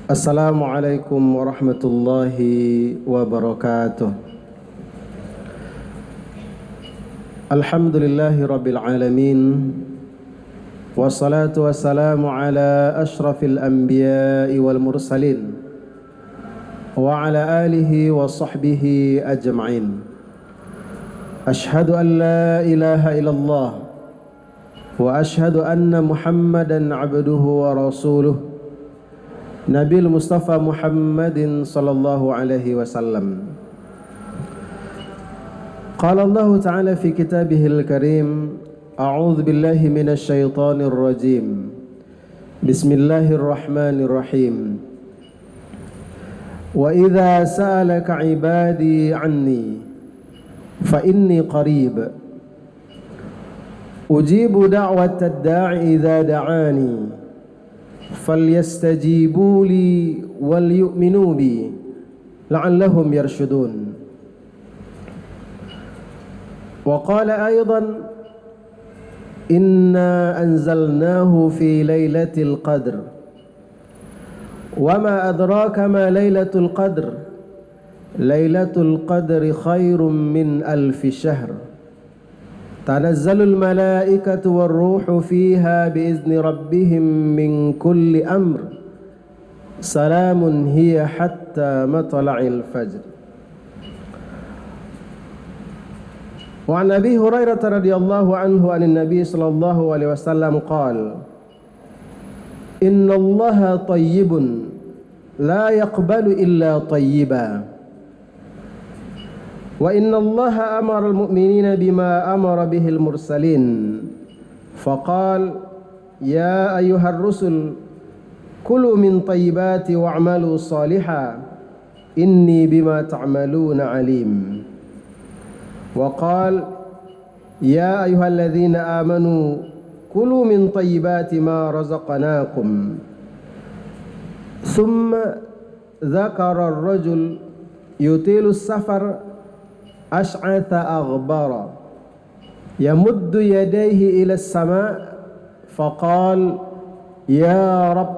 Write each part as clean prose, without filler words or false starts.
Assalamualaikum warahmatullahi wabarakatuh. Alhamdulillahi rabbil alamin. Wassalatu wassalamu ala ashrafil anbiya'i wal mursalin wa ala alihi wa sahbihi ajma'in. Ashhadu an la ilaha illallah wa ashhadu anna Muhammadan abduhu wa rasuluh Nabil Mustafa Muhammadin sallallahu alaihi wasallam. Qala Allah Ta'ala fi kitabihil karim, a'udzu billahi minasy syaithanir rajim. Bismillahirrahmanirrahim. Wa idza sa'alaka 'ibadi 'anni fa inni qarib. Ujibu da'watad da'i idza da'ani. فَلْيَسْتَجِيبُوا لِي وَلْيُؤْمِنُوا بِي لَعَلَّهُمْ يَرْشُدُونَ. وقال أيضا إنا أنزلناه في ليلة القدر وما أدراك ما ليلة القدر ليلة القدر خير من 1000 شهر تنزل الملائكة والروح فيها بإذن ربهم من كل أمر سلام هي حتى مطلع الفجر. وعن أبي هريرة رضي الله عنه عن النبي صلى الله عليه وسلم قال إن الله طيب لا يقبل إلا طيبا وإن الله أمر المؤمنين بما أمر به المرسلين فقال يا أيها الرسل كلوا من طيبات واعملوا صالحا إني بما تعملون عليم. وقال يا أيها الذين آمنوا كلوا من طيبات ما رزقناكم. ثم ذكر الرجل يطيل السفر أشعث أغبر يمد يديه إلى السماء فقال يا رب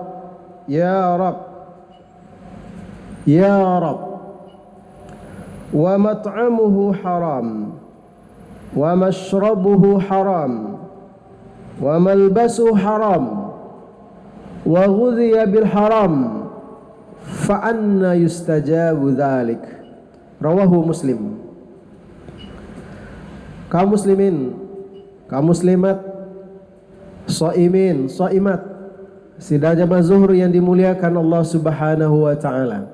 يا رب يا رب ومطعمه حرام ومشربه حرام وملبسه حرام وغذي بالحرام فأنى يستجاب ذلك. رواه مسلم. Kaum muslimin, kaum muslimat, shaimin, shaimat, sidang jamaah zuhur yang dimuliakan Allah Subhanahu wa taala.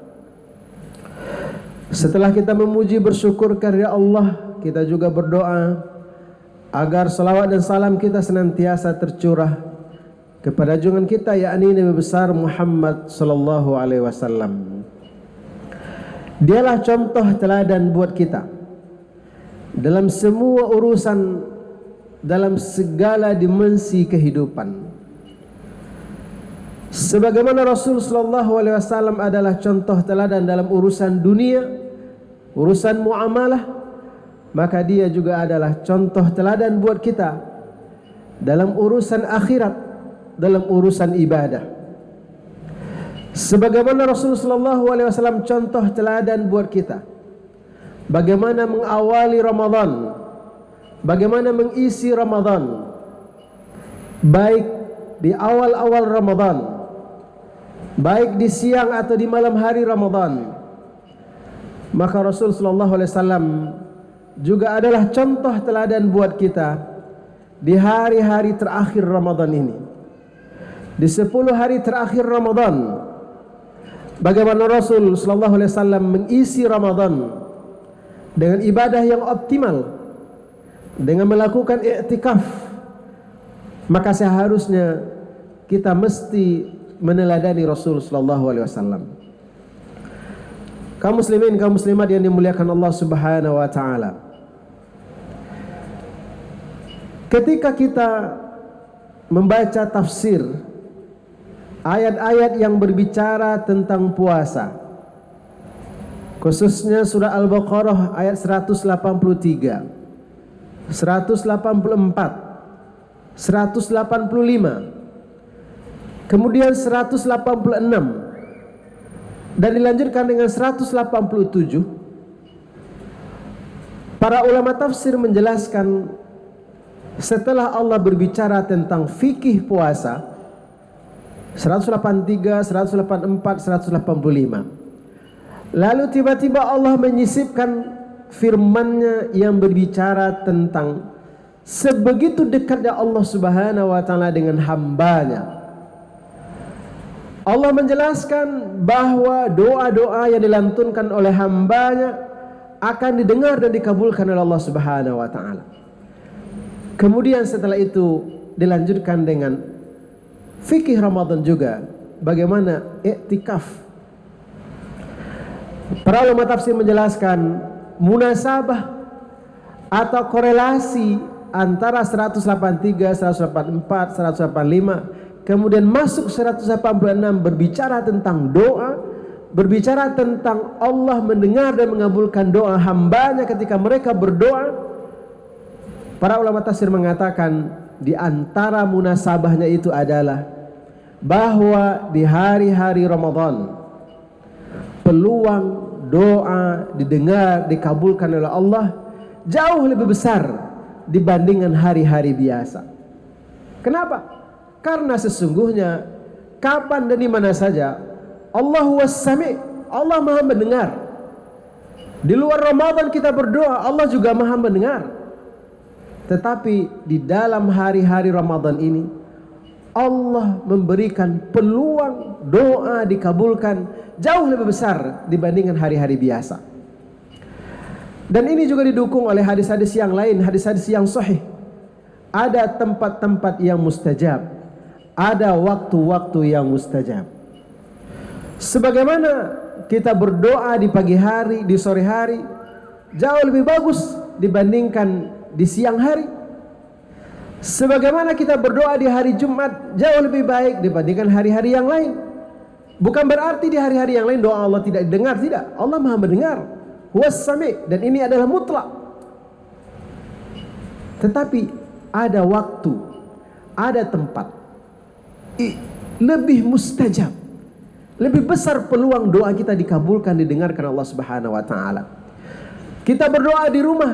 Setelah kita memuji bersyukur karya Allah, kita juga berdoa agar salawat dan salam kita senantiasa tercurah kepada junjungan kita yakni Nabi besar Muhammad sallallahu alaihi wasallam. Dialah contoh teladan buat kita dalam semua urusan, dalam segala dimensi kehidupan. Sebagaimana Rasul sallallahu alaihi wasallam adalah contoh teladan dalam urusan dunia, urusan muamalah, maka dia juga adalah contoh teladan buat kita dalam urusan akhirat, dalam urusan ibadah. Sebagaimana Rasul sallallahu alaihi wasallam contoh teladan buat kita bagaimana mengawali Ramadan, bagaimana mengisi Ramadan, baik di awal-awal Ramadan, baik di siang atau di malam hari Ramadan. Maka Rasul sallallahu alaihi wasallam juga adalah contoh teladan buat kita di hari-hari terakhir Ramadan ini. Di 10 hari terakhir Ramadan, bagaimana Rasul sallallahu alaihi wasallam mengisi Ramadan dengan ibadah yang optimal, dengan melakukan i'tikaf. Maka seharusnya kita mesti meneladani Rasul sallallahu alaihi wasallam. Kaum muslimin, kaum muslimat yang dimuliakan Allah Subhanahu wa taala. Ketika kita membaca tafsir ayat-ayat yang berbicara tentang puasa, khususnya surah Al-Baqarah ayat 183, 184, 185, kemudian 186, Dan dilanjutkan dengan 187. Para ulama tafsir menjelaskan setelah Allah berbicara tentang fikih puasa 183, 184, 185. Lalu tiba-tiba Allah menyisipkan firman-Nya yang berbicara tentang sebegitu dekatnya Allah Subhanahu wa taala dengan hamba-Nya. Allah menjelaskan bahwa doa-doa yang dilantunkan oleh hamba-Nya akan didengar dan dikabulkan oleh Allah Subhanahu wa taala. Kemudian setelah itu dilanjutkan dengan fikih Ramadan juga, bagaimana i'tikaf. Para ulama tafsir menjelaskan munasabah atau korelasi antara 183, 184, 185, kemudian masuk 186 berbicara tentang doa, berbicara tentang Allah mendengar dan mengabulkan doa hamba-Nya ketika mereka berdoa. Para ulama tafsir mengatakan di antara munasabahnya itu adalah bahwa di hari-hari Ramadan peluang doa didengar, dikabulkan oleh Allah jauh lebih besar dibandingkan hari-hari biasa. Kenapa? Karena sesungguhnya kapan dan di mana saja Allah was-sami', Allah Maha mendengar. Di luar Ramadan kita berdoa, Allah juga Maha mendengar. Tetapi di dalam hari-hari Ramadan ini Allah memberikan peluang doa dikabulkan jauh lebih besar dibandingkan hari-hari biasa. Dan ini juga didukung oleh hadis-hadis yang lain, hadis-hadis yang sahih. Ada tempat-tempat yang mustajab, ada waktu-waktu yang mustajab. Sebagaimana kita berdoa di pagi hari, di sore hari, jauh lebih bagus dibandingkan di siang hari. Sebagaimana kita berdoa di hari Jumat jauh lebih baik dibandingkan hari-hari yang lain. Bukan berarti di hari-hari yang lain doa Allah tidak didengar, tidak. Allah Maha mendengar. Huwas-sami', dan ini adalah mutlak. Tetapi ada waktu, ada tempat lebih mustajab, lebih besar peluang doa kita dikabulkan, didengarkan Allah Subhanahu wa taala. Kita berdoa di rumah,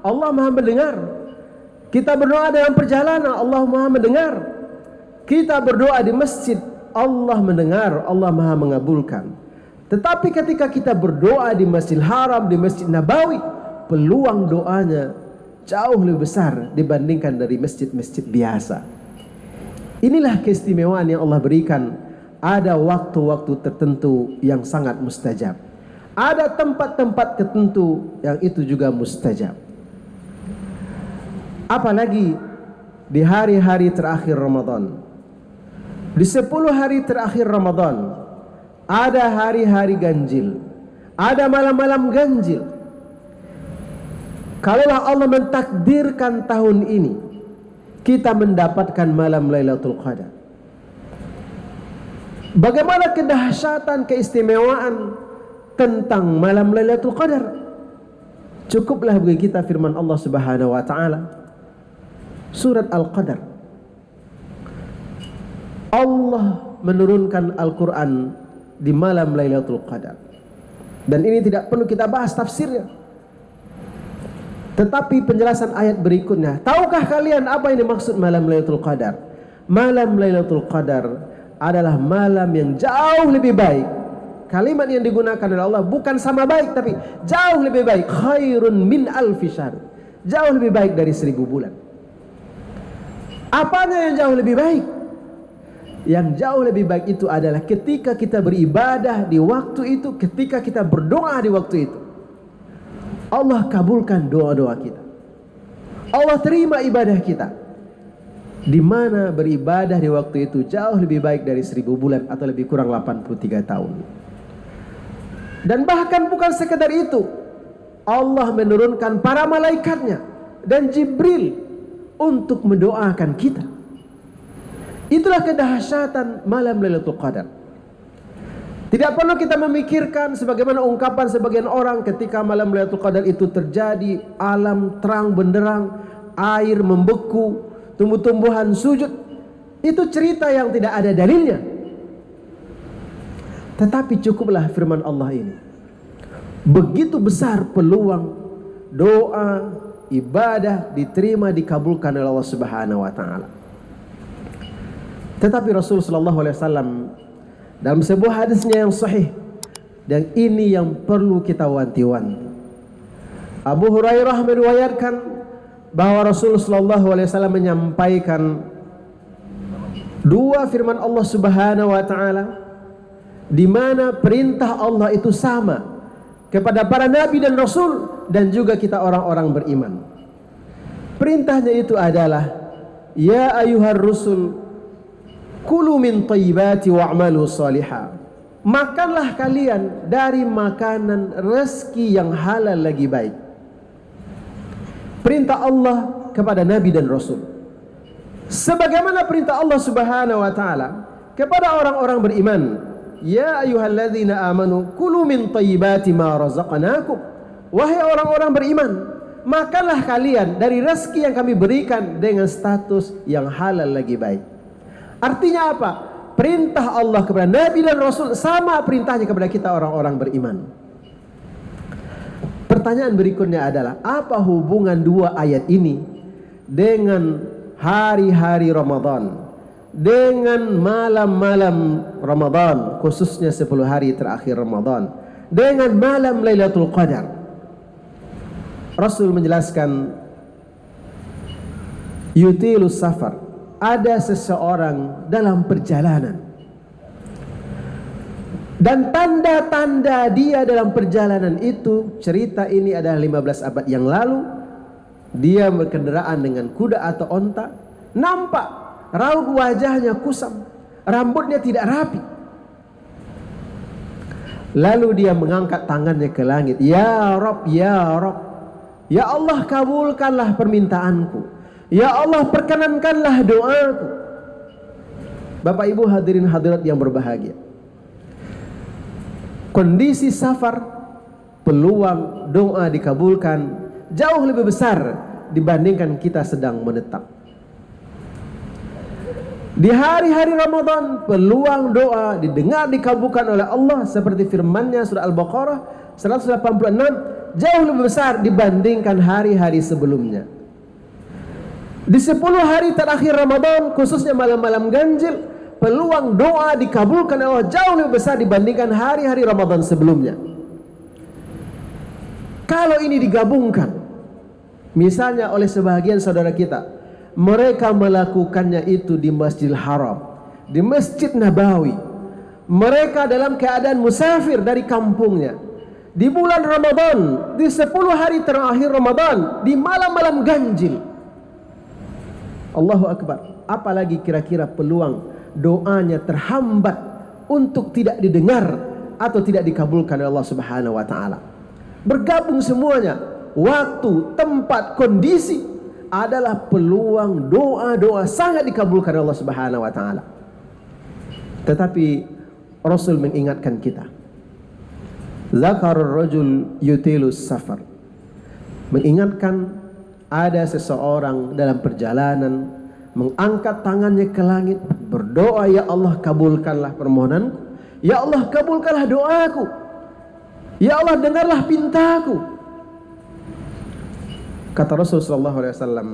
Allah Maha mendengar. Kita berdoa dalam perjalanan, Allah Maha mendengar. Kita berdoa di masjid, Allah mendengar, Allah Maha mengabulkan. Tetapi ketika kita berdoa di Masjidil Haram, di Masjid Nabawi, peluang doanya jauh lebih besar dibandingkan dari masjid-masjid biasa. Inilah keistimewaan yang Allah berikan. Ada waktu-waktu tertentu yang sangat mustajab. Ada tempat-tempat tertentu yang itu juga mustajab. Apalagi di hari-hari terakhir Ramadan. Di 10 hari terakhir Ramadan ada hari-hari ganjil, ada malam-malam ganjil. Kalaulah Allah mentakdirkan tahun ini kita mendapatkan malam Lailatul Qadar, bagaimana kedahsyatan, keistimewaan tentang malam Lailatul Qadar. Cukuplah bagi kita firman Allah Subhanahu wa taala surat Al-Qadar. Allah menurunkan Al-Quran di malam Lailatul Qadar. Dan ini tidak perlu kita bahas tafsirnya. Tetapi penjelasan ayat berikutnya, tahukah kalian apa yang dimaksud malam Lailatul Qadar? Malam Lailatul Qadar adalah malam yang jauh lebih baik. Kalimat yang digunakan oleh Allah bukan sama baik, tapi jauh lebih baik. Khairun min alfi syahr. Jauh lebih baik dari 1000 bulan. Apanya yang jauh lebih baik? Yang jauh lebih baik itu adalah ketika kita beribadah di waktu itu, ketika kita berdoa di waktu itu, Allah kabulkan doa-doa kita, Allah terima ibadah kita. Di mana beribadah di waktu itu jauh lebih baik dari 1000 bulan atau lebih kurang 83 tahun. Dan bahkan bukan sekedar itu, Allah menurunkan para malaikatnya dan Jibril untuk mendoakan kita. Itulah kedahsyatan malam Lailatul Qadar. Tidak perlu kita memikirkan sebagaimana ungkapan sebagian orang ketika malam Lailatul Qadar itu terjadi, alam terang benderang, air membeku, tumbuh-tumbuhan sujud. Itu cerita yang tidak ada dalilnya. Tetapi cukuplah firman Allah ini. Begitu besar peluang doa, ibadah diterima, dikabulkan oleh Allah Subhanahu wa taala. Tetapi Rasul sallallahu alaihi wasallam dalam sebuah hadisnya yang sahih, dan ini yang perlu kita wanti-wanti. Abu Hurairah meriwayatkan bahwa Rasul sallallahu alaihi wasallam menyampaikan dua firman Allah Subhanahu wa taala, di mana perintah Allah itu sama kepada para nabi dan rasul dan juga kita orang-orang beriman. Perintahnya itu adalah, ya ayyuhar rusul kulu min thayyibati wa'malu salihah. Makanlah kalian dari makanan rezeki yang halal lagi baik. Perintah Allah kepada nabi dan rasul. Sebagaimana perintah Allah Subhanahu wa taala kepada orang-orang beriman, ya ayyuhalladzina amanu kulu min thayyibati ma razaqnakum. Wahai orang-orang beriman, makanlah kalian dari rezeki yang kami berikan dengan status yang halal lagi baik. Artinya apa? Perintah Allah kepada nabi dan rasul sama perintahnya kepada kita orang-orang beriman. Pertanyaan berikutnya adalah, apa hubungan dua ayat ini dengan hari-hari Ramadan, dengan malam-malam Ramadan, khususnya 10 hari terakhir Ramadan, dengan malam Lailatul Qadar? Rasul menjelaskan, yutilus safar, ada seseorang dalam perjalanan, dan tanda-tanda dia dalam perjalanan itu, cerita ini adalah 15 abad yang lalu. Dia berkendaraan dengan kuda atau onta, nampak raut wajahnya kusam, rambutnya tidak rapi. Lalu dia mengangkat tangannya ke langit, ya Rabb, ya Rabb, ya Allah kabulkanlah permintaanku, ya Allah perkenankanlah doaku. Bapak Ibu hadirin hadirat yang berbahagia, kondisi safar, peluang doa dikabulkan jauh lebih besar dibandingkan kita sedang menetap. Di hari-hari Ramadan, peluang doa didengar dikabulkan oleh Allah seperti firman-Nya surah Al-Baqarah 186 jauh lebih besar dibandingkan hari-hari sebelumnya. Di 10 hari terakhir Ramadan, khususnya malam-malam ganjil, peluang doa dikabulkan oleh Allah jauh lebih besar dibandingkan hari-hari Ramadan sebelumnya. Kalau ini digabungkan, misalnya oleh sebahagian saudara kita, mereka melakukannya itu di Masjidil Haram, di Masjid Nabawi. Mereka dalam keadaan musafir dari kampungnya, di bulan Ramadan, di 10 hari terakhir Ramadan, di malam-malam ganjil. Allahu Akbar. Apalagi kira-kira peluang doanya terhambat untuk tidak didengar atau tidak dikabulkan oleh Allah Subhanahu wa taala. Bergabung semuanya, waktu, tempat, kondisi, adalah peluang doa-doa sangat dikabulkan oleh Allah Subhanahu wa taala. Tetapi Rasul mengingatkan kita, zakarur rajul yutilus safar, mengingatkan ada seseorang dalam perjalanan mengangkat tangannya ke langit, berdoa, ya Allah kabulkanlah permohonanku, ya Allah kabulkanlah doaku, ya Allah dengarlah pintaku. Kata Rasul sallallahu alaihi wasallam,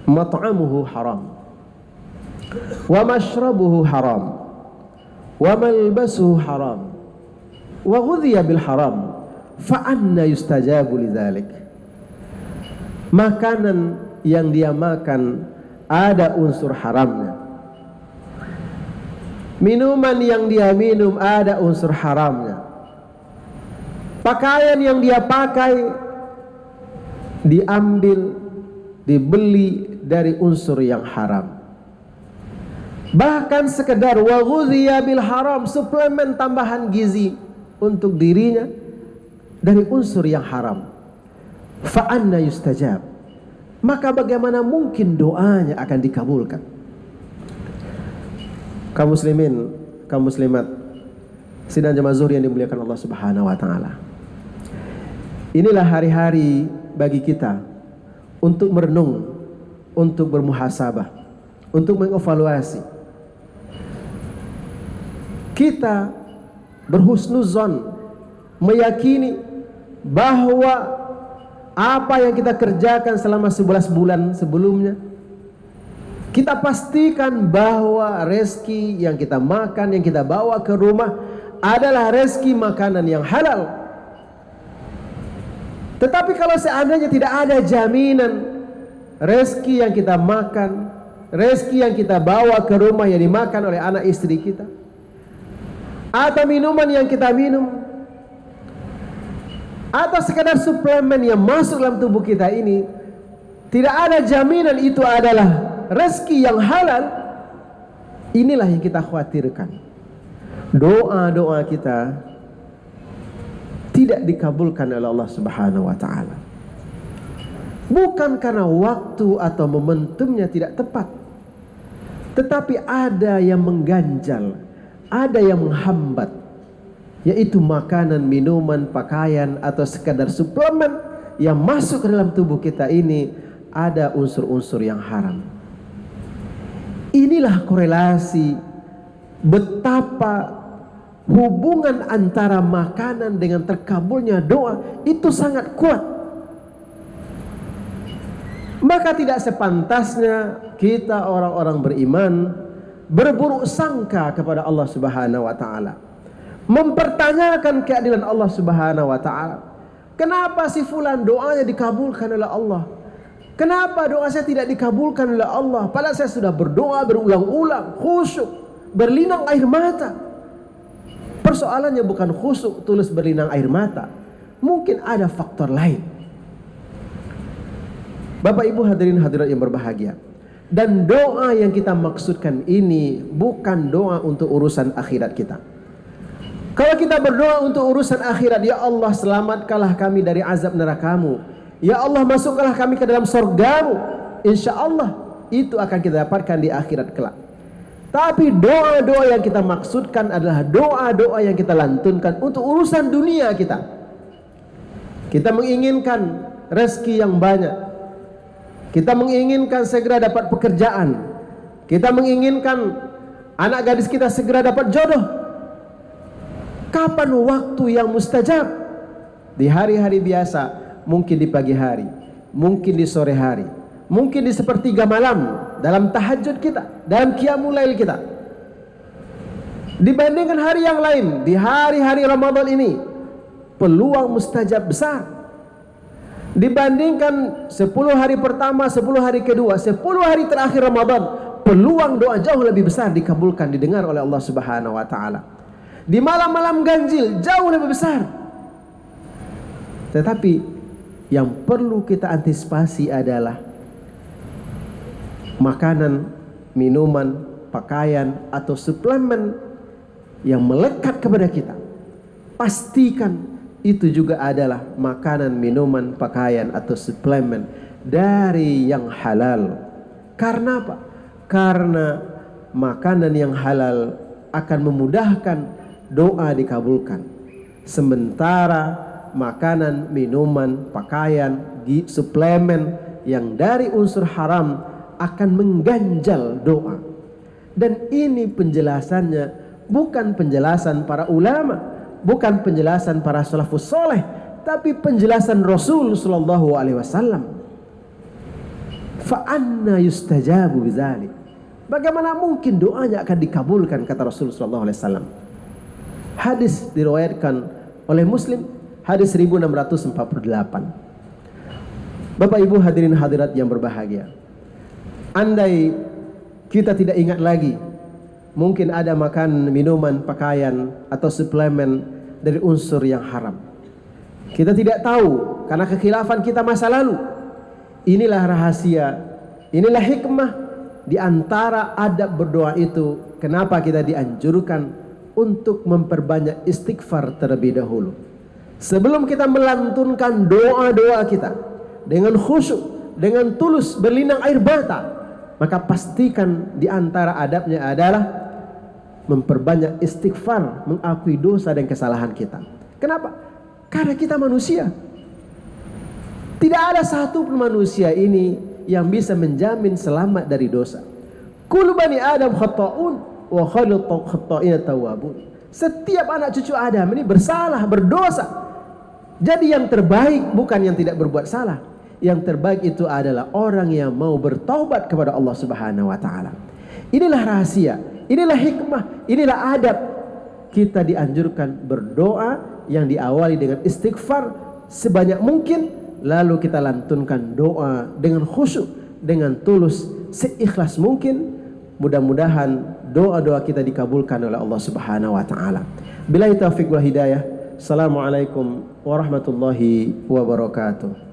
mat'amuhu haram, wa mashrabuhu haram, wa malbasuhu haram, wa ghudhiya bil haram, fa anna yustajabu lidzalik. Makanan yang dia makan ada unsur haramnya, minuman yang dia minum ada unsur haramnya, pakaian yang dia pakai diambil, dibeli dari unsur yang haram. Bahkan sekedar wa ghudhiya bil haram, suplemen tambahan gizi untuk dirinya dari unsur yang haram. Fa anna yustajab, maka bagaimana mungkin doanya akan dikabulkan? Kaum muslimin, kaum muslimat, sidang jamaah zuhur yang dimuliakan Allah Subhanahu wa taala. Inilah hari-hari bagi kita untuk merenung, untuk bermuhasabah, untuk mengevaluasi. Kita berhusnuzon, meyakini bahwa apa yang kita kerjakan selama 11 bulan sebelumnya, kita pastikan bahwa rezeki yang kita makan, yang kita bawa ke rumah adalah rezeki makanan yang halal. Tetapi kalau seandainya tidak ada jaminan rezeki yang kita makan, rezeki yang kita bawa ke rumah yang dimakan oleh anak istri kita, atau minuman yang kita minum, atau sekadar suplemen yang masuk dalam tubuh kita ini, tidak ada jaminan itu adalah rezeki yang halal. Inilah yang kita khawatirkan. Doa-doa kita tidak dikabulkan oleh Allah Subhanahu wa taala. Bukan karena waktu atau momentumnya tidak tepat, tetapi ada yang mengganjal, ada yang menghambat, yaitu makanan, minuman, pakaian, atau sekadar suplemen yang masuk ke dalam tubuh kita ini ada unsur-unsur yang haram. Inilah korelasi betapa hubungan antara makanan dengan terkabulnya doa itu sangat kuat. Maka tidak sepantasnya kita orang-orang beriman berburuk sangka kepada Allah Subhanahu wa taala, mempertanyakan keadilan Allah Subhanahu wa taala. Kenapa si fulan doanya dikabulkan oleh Allah? Kenapa doa saya tidak dikabulkan oleh Allah? Padahal saya sudah berdoa berulang-ulang, khusyuk, berlinang air mata. Persoalannya bukan khusyuk tulus berlinang air mata. Mungkin ada faktor lain. Bapak Ibu hadirin hadirat yang berbahagia. Dan doa yang kita maksudkan ini bukan doa untuk urusan akhirat kita. Kalau kita berdoa untuk urusan akhirat, ya Allah selamatkanlah kami dari azab neraka-Mu, ya Allah masukkanlah kami ke dalam surga-Mu, insya Allah itu akan kita dapatkan di akhirat kelak. Tapi doa-doa yang kita maksudkan adalah doa-doa yang kita lantunkan untuk urusan dunia kita. Kita menginginkan rezeki yang banyak, kita menginginkan segera dapat pekerjaan, kita menginginkan anak gadis kita segera dapat jodoh. Kapan waktu yang mustajab? Di hari-hari biasa, mungkin di pagi hari, mungkin di sore hari, mungkin di sepertiga malam, dalam tahajud kita, dalam qiyamul lail kita. Dibandingkan hari yang lain, di hari-hari Ramadan ini peluang mustajab besar. Dibandingkan 10 hari pertama, 10 hari kedua, 10 hari terakhir Ramadan, peluang doa jauh lebih besar dikabulkan, didengar oleh Allah Subhanahu wa taala. Di malam-malam ganjil jauh lebih besar. Tetapi yang perlu kita antisipasi adalah makanan, minuman, pakaian atau suplemen yang melekat kepada kita. Pastikan itu juga adalah makanan, minuman, pakaian atau suplemen dari yang halal. Karena apa? Karena makanan yang halal akan memudahkan doa dikabulkan. Sementara makanan, minuman, pakaian, suplemen yang dari unsur haram akan mengganjal doa. Dan ini penjelasannya bukan penjelasan para ulama, bukan penjelasan para salafus soleh, tapi penjelasan Rasul sallallahu alaihi wasallam. Fa anna yustajabu bidzalik? Bagaimana mungkin doanya akan dikabulkan, kata Rasul sallallahu alaihi wasallam. Hadis diriwayatkan oleh Muslim, hadis 1648. Bapak Ibu hadirin hadirat yang berbahagia, andai kita tidak ingat lagi, mungkin ada makan, minuman, pakaian atau suplemen dari unsur yang haram. Kita tidak tahu karena kekhilafan kita masa lalu. Inilah rahasia, inilah hikmah di antara adab berdoa itu. Kenapa kita dianjurkan untuk memperbanyak istighfar terlebih dahulu. Sebelum kita melantunkan doa-doa kita dengan khusyuk, dengan tulus berlinang air mata, maka pastikan di antara adabnya adalah memperbanyak istighfar, mengakui dosa dan kesalahan kita. Kenapa? Karena kita manusia. Tidak ada satu pun manusia ini yang bisa menjamin selamat dari dosa. Kullu bani Adam khata'un wa khairul khata'ina tawwabun. Setiap anak cucu Adam ini bersalah, berdosa. Jadi yang terbaik bukan yang tidak berbuat salah. Yang terbaik itu adalah orang yang mau bertaubat kepada Allah Subhanahu wa taala. Inilah rahasia, inilah hikmah, inilah adab. Kita dianjurkan berdoa yang diawali dengan istighfar sebanyak mungkin, lalu kita lantunkan doa dengan khusyuk, dengan tulus, seikhlas mungkin. Mudah-mudahan doa-doa kita dikabulkan oleh Allah Subhanahu wa taala. Billahi taufiq wal hidayah. Assalamualaikum warahmatullahi wabarakatuh.